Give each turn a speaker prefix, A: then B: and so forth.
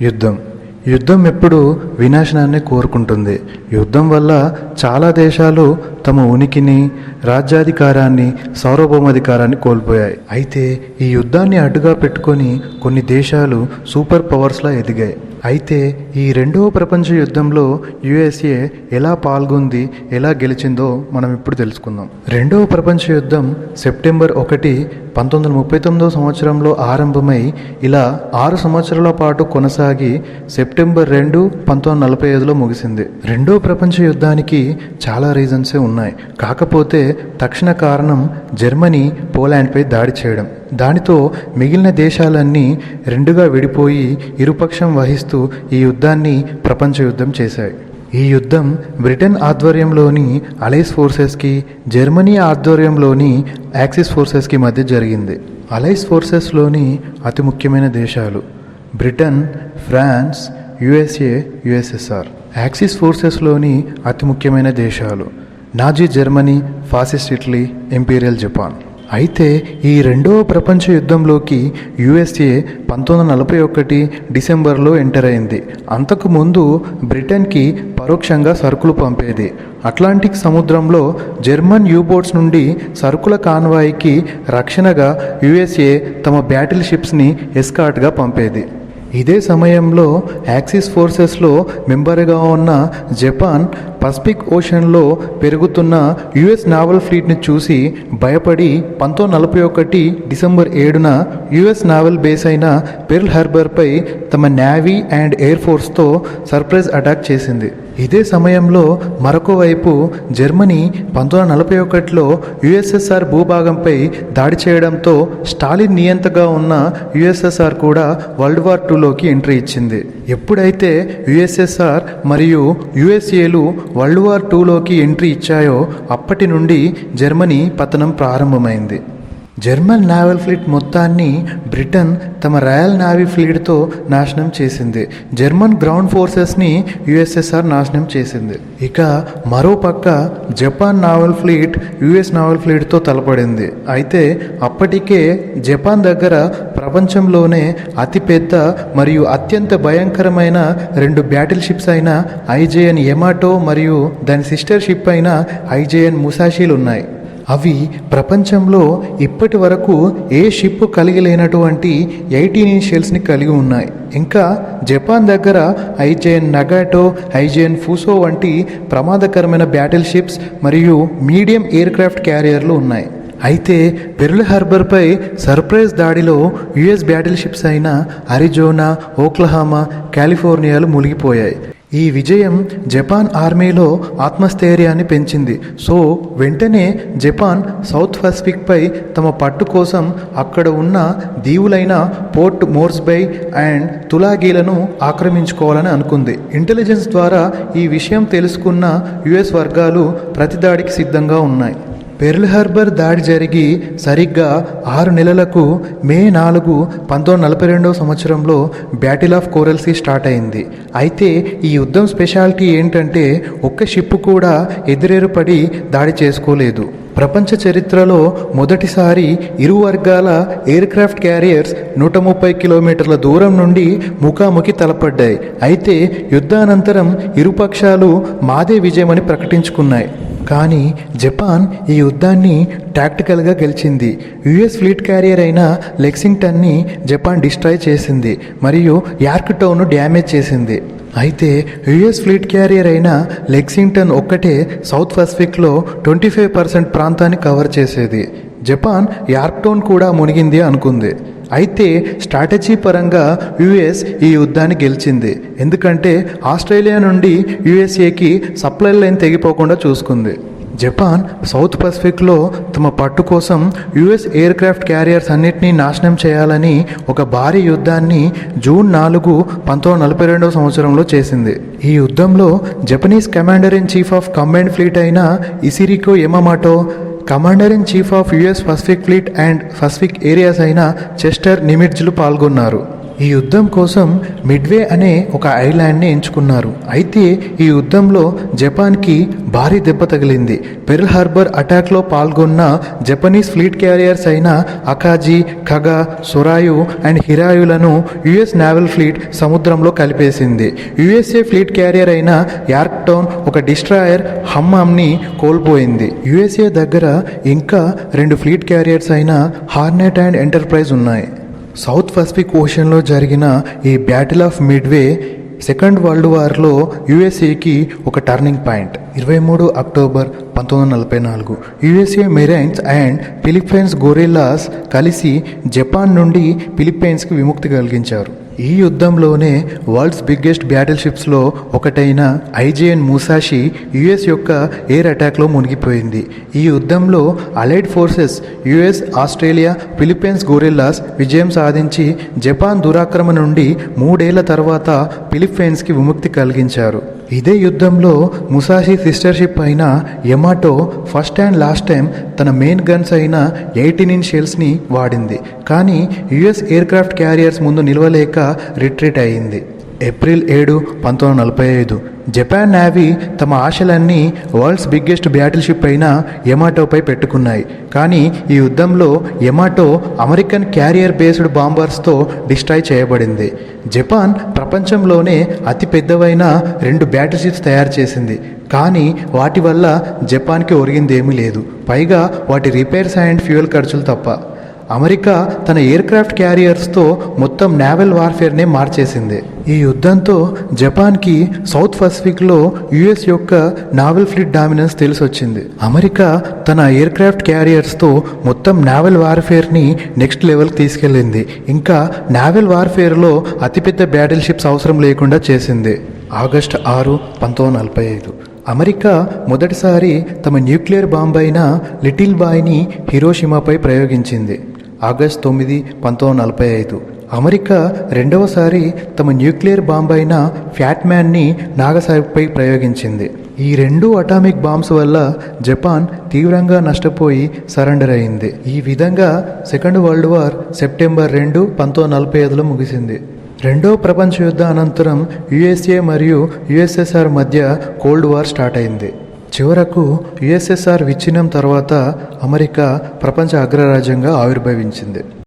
A: యుద్ధం ఎప్పుడు వినాశనాన్ని కోరుకుంటుంది. యుద్ధం వల్ల చాలా దేశాలు తమ ఉనికిని, రాజ్యాధికారాన్ని, సార్వభౌమాధికారాన్ని కోల్పోయాయి. అయితే ఈ యుద్ధాన్ని అడ్డుగా పెట్టుకొని కొన్ని దేశాలు సూపర్ పవర్స్లా ఎదిగాయి. అయితే ఈ రెండవ ప్రపంచ యుద్ధంలో యుఎస్ఏ ఎలా పాల్గొంది, ఎలా గెలిచిందో మనం ఇప్పుడు తెలుసుకుందాం. రెండవ ప్రపంచ యుద్ధం సెప్టెంబర్ 1, 1939 సంవత్సరంలో ఆరంభమై ఇలా 6 సంవత్సరాల పాటు కొనసాగి సెప్టెంబర్ 2, 1945లో ముగిసింది. రెండవ ప్రపంచ యుద్ధానికి చాలా రీజన్సే ఉన్నాయి. కాకపోతే తక్షణ కారణం జర్మనీ పోలాండ్పై దాడి చేయడం. దానితో మిగిలిన దేశాలన్నీ రెండుగా విడిపోయి ఇరుపక్షం వహిస్తూ ఈ యుద్ధాన్ని ప్రపంచ యుద్ధం చేశాయి. ఈ యుద్ధం బ్రిటన్ ఆధ్వర్యంలోని అలైస్ ఫోర్సెస్కి, జర్మనీ ఆధ్వర్యంలోని యాక్సిస్ ఫోర్సెస్కి మధ్య జరిగింది. అలైస్ ఫోర్సెస్లోని అతి ముఖ్యమైన దేశాలు Britain, France, USA, USSR. Axis ఫోర్సెస్లోని అతి ముఖ్యమైన దేశాలు Nazi Germany, fascist Italy, imperial Japan. అయితే ఈ రెండవ ప్రపంచ యుద్ధంలోకి యుఎస్ఏ 1941 డిసెంబర్లో ఎంటర్ అయింది. అంతకుముందు బ్రిటన్కి పరోక్షంగా సరుకులు పంపేది. అట్లాంటిక్ సముద్రంలో జర్మన్ యూబోట్స్ నుండి సరుకుల కాన్వాయ్కి రక్షణగా యుఎస్ఏ తమ బ్యాటిల్ షిప్స్ని ఎస్కార్ట్గా పంపేది. ఇదే సమయంలో యాక్సిస్ ఫోర్సెస్లో మెంబర్గా ఉన్న జపాన్ పసిఫిక్ ఓషన్లో పెరుగుతున్న యుఎస్ నావల్ ఫ్లీట్ని చూసి భయపడి 1941 డిసెంబర్ 7న యుఎస్ నావల్ బేస్ అయిన పెర్ల్ హార్బర్పై తమ నేవీ అండ్ ఎయిర్ ఫోర్స్తో సర్ప్రైజ్ అటాక్ చేసింది. ఇదే సమయంలో మరొక వైపు జర్మనీ 1941లో యుఎస్ఎస్ఆర్ భూభాగంపై దాడి చేయడంతో స్టాలిన్ నియంతగా ఉన్న యుఎస్ఎస్ఆర్ కూడా వరల్డ్ వార్ 2లోకి ఎంట్రీ ఇచ్చింది. ఎప్పుడైతే యుఎస్ఎస్ఆర్ మరియు యుఎస్ఏలు వరల్డ్ వార్ 2లోకి ఎంట్రీ ఇచ్చాయో అప్పటి నుండి జర్మనీ పతనం ప్రారంభమైంది. జర్మన్ నావల్ ఫ్లీట్ మొత్తాన్ని బ్రిటన్ తమ రాయల్ నావీ ఫ్లీట్తో నాశనం చేసింది. జర్మన్ గ్రౌండ్ ఫోర్సెస్ని యుఎస్ఎస్ఆర్ నాశనం చేసింది. ఇక మరోపక్క Japan naval fleet US naval ఫ్లీట్తో తలపడింది. అయితే అప్పటికే జపాన్ దగ్గర ప్రపంచంలోనే అతిపెద్ద మరియు అత్యంత భయంకరమైన 2 బ్యాటిల్ షిప్స్ అయిన ఐజేఎన్ యమాటో మరియు దాని సిస్టర్ షిప్ అయిన ఐజేఎన్ ముసాషిలు ఉన్నాయి. అవి ప్రపంచంలో ఇప్పటి వరకు ఏ షిప్ కలిగి లేనటువంటి 18 షెల్స్ని కలిగి ఉన్నాయి. ఇంకా జపాన్ దగ్గర ఐజేఎన్ నగాటో, ఐజేఎన్ ఫుసో వంటి ప్రమాదకరమైన బ్యాటిల్ షిప్స్ మరియు మీడియం ఎయిర్ క్రాఫ్ట్ క్యారియర్లు ఉన్నాయి. అయితే పెర్ల్ హార్బర్పై సర్ప్రైజ్ దాడిలో యుఎస్ బ్యాటిల్ షిప్స్ అయిన అరిజోనా, ఓక్లహామా, కాలిఫోర్నియాలు మునిగిపోయాయి. ఈ విజయం జపాన్ ఆర్మీలో ఆత్మస్థైర్యాన్ని పెంచింది. సో వెంటనే జపాన్ సౌత్ పసిఫిక్పై తమ పట్టు కోసం అక్కడ ఉన్న దీవులైన పోర్ట్ మోర్స్బై అండ్ తులాగీలను ఆక్రమించుకోవాలని అనుకుంది. ఇంటెలిజెన్స్ ద్వారా ఈ విషయం తెలుసుకున్న యుఎస్ వర్గాలు ప్రతిదాడికి సిద్ధంగా ఉన్నాయి. పెర్ల్ హార్బర్ దాడి జరిగి సరిగ్గా 6 నెలలకు మే 4, 1942 సంవత్సరంలో battle of Coral Sea start అయింది. అయితే ఈ యుద్ధం స్పెషాలిటీ ఏంటంటే ఒక్క షిప్ కూడా ఎదురేరుపడి దాడి చేసుకోలేదు. ప్రపంచ చరిత్రలో మొదటిసారి ఇరు వర్గాల ఎయిర్ క్రాఫ్ట్ క్యారియర్స్ 130 కిలోమీటర్ల దూరం నుండి ముఖాముఖి తలపడ్డాయి. అయితే యుద్ధానంతరం ఇరుపక్షాలు మాదే విజయమని ప్రకటించుకున్నాయి. కానీ జపాన్ ఈ యుద్ధాన్ని టాక్టికల్గా గెలిచింది. యుఎస్ ఫ్లీట్ క్యారియర్ అయిన లెక్సింగ్టన్ని జపాన్ డిస్ట్రాయ్ చేసింది మరియు యార్క్టౌన్ను డ్యామేజ్ చేసింది. అయితే యుఎస్ ఫ్లీట్ క్యారియర్ అయిన లెక్సింగ్టన్ ఒక్కటే సౌత్ పసిఫిక్లో 25% ప్రాంతాన్ని కవర్ చేసేది. జపాన్ యార్క్టౌన్ కూడా మునిగింది అనుకుంది. అయితే స్ట్రాటజీ పరంగా యుఎస్ ఈ యుద్ధాన్ని గెలిచింది. ఎందుకంటే ఆస్ట్రేలియా నుండి యుఎస్ఏకి సప్లై లైన్ తెగిపోకుండా చూసుకుంది. జపాన్ సౌత్ పసిఫిక్లో తమ పట్టు కోసం యుఎస్ ఎయిర్ క్రాఫ్ట్ క్యారియర్స్ అన్నిటినీ నాశనం చేయాలని ఒక భారీ యుద్ధాన్ని జూన్ 4, 1942 సంవత్సరంలో చేసింది. ఈ యుద్ధంలో Japanese commander in chief of combined fleet అయిన Isoroku Yamamoto, commander in chief of US Pacific fleet and Pacific areas అయిన చెస్టర్ నిమిట్జ్లు పాల్గొన్నారు. ఈ యుద్ధం కోసం మిడ్వే అనే ఒక ఐలాండ్ని ఎంచుకున్నారు. అయితే ఈ యుద్ధంలో జపాన్కి భారీ దెబ్బ తగిలింది. పెర్ల్ హార్బర్ అటాక్లో పాల్గొన్న జపనీస్ ఫ్లీట్ క్యారియర్స్ అయిన అకాజీ, కగా, సొరాయు అండ్ హిరాయులను యుఎస్ నేవల్ ఫ్లీట్ సముద్రంలో కలిపేసింది. యుఎస్ఏ ఫ్లీట్ క్యారియర్ అయిన యార్క్టౌన్ ఒక డిస్ట్రాయర్ హమ్మామ్ని కోల్పోయింది. యుఎస్ఏ దగ్గర ఇంకా 2 ఫ్లీట్ క్యారియర్స్ అయిన హార్నెట్ అండ్ ఎంటర్ప్రైజ్ ఉన్నాయి. సౌత్ పసిఫిక్ ఓషన్లో జరిగిన ఈ battle of Midway second world వార్లో యుఎస్ఏకి ఒక turning point. 23 October 1944 USA marines and Philippines guerrillas కలిసి జపాన్ నుండి ఫిలిప్పైన్స్కి విముక్తి కలిగించారు. ఈ యుద్ధంలోనే వరల్డ్స్ బిగ్గెస్ట్ బ్యాటిల్ షిప్స్లో ఒకటైన ఐజేఎన్ ముసాషి యుఎస్ యొక్క ఎయిర్ అటాక్లో మునిగిపోయింది. ఈ యుద్ధంలో allied forces US, Australia, Philippines gorillas విజయం సాధించి జపాన్ దురాక్రమణ నుండి 3 ఏళ్ల తర్వాత ఫిలిప్పైన్స్కి విముక్తి కలిగించారు. ఇదే యుద్ధంలో ముసాషి సిస్టర్ షిప్ అయిన యమాటో ఫస్ట్ అండ్ లాస్ట్ టైం తన మెయిన్ గన్స్ అయిన 18 ఇంచ్ షెల్స్ని వాడింది. కానీ యుఎస్ ఎయిర్ క్రాఫ్ట్ క్యారియర్స్ ముందు నిలవలేక రిట్రీట్ అయింది. ఏప్రిల్ 7, 1945 జపాన్ నేవీ తమ ఆశలన్నీ వరల్డ్స్ బిగ్గెస్ట్ బ్యాటిల్ షిప్ అయిన యమాటోపై పెట్టుకున్నాయి. కానీ ఈ యుద్ధంలో యమాటో అమెరికన్ క్యారియర్ బేస్డ్ బాంబర్స్తో డిస్ట్రాయ్ చేయబడింది. జపాన్ ప్రపంచంలోనే అతి పెద్దవైన 2 బ్యాటిల్ షిప్స్ తయారు చేసింది. కానీ వాటి వల్ల జపాన్కి ఒరిగిందేమీ లేదు. పైగా వాటి రిపేర్స్ అండ్ ఫ్యూయల్ ఖర్చులు తప్ప. అమెరికా తన ఎయిర్ క్రాఫ్ట్ క్యారియర్స్తో మొత్తం నేవల్ వార్ఫేర్నే మార్చేసింది. ఈ యుద్ధంతో జపాన్కి సౌత్ పసిఫిక్లో యుఎస్ యొక్క నావల్ ఫ్లీట్ డామినెన్స్ తెలిసొచ్చింది. అమెరికా తన ఎయిర్ క్రాఫ్ట్ క్యారియర్స్తో మొత్తం నావల్ వార్ఫేర్ని నెక్స్ట్ లెవెల్కి తీసుకెళ్ళింది. ఇంకా నావల్ వార్ఫేర్లో అతిపెద్ద బ్యాటిల్ షిప్స్ అవసరం లేకుండా చేసింది. ఆగస్టు 6, 1945 అమెరికా మొదటిసారి తమ న్యూక్లియర్ బాంబ్ అయిన లిటిల్ బాయ్ని హిరోషిమాపై ప్రయోగించింది. ఆగస్టు 9, 1945 అమెరికా రెండవసారి తమ న్యూక్లియర్ బాంబ్ అయిన ఫ్యాట్ మ్యాన్ని నాగసాకిపై ప్రయోగించింది. ఈ 2 అటామిక్ బాంబ్స్ వల్ల జపాన్ తీవ్రంగా నష్టపోయి సరెండర్ అయింది. ఈ విధంగా సెకండ్ వరల్డ్ వార్ సెప్టెంబర్ 2, 1945లో ముగిసింది. రెండో ప్రపంచ యుద్ధ అనంతరం యుఎస్ఏ మరియు యుఎస్ఎస్ఆర్ మధ్య కోల్డ్ వార్ స్టార్ట్ అయింది. చివరకు యుఎస్ఎస్ఆర్ విచ్ఛిన్నం తర్వాత అమెరికా ప్రపంచ అగ్రరాజ్యంగా ఆవిర్భవించింది.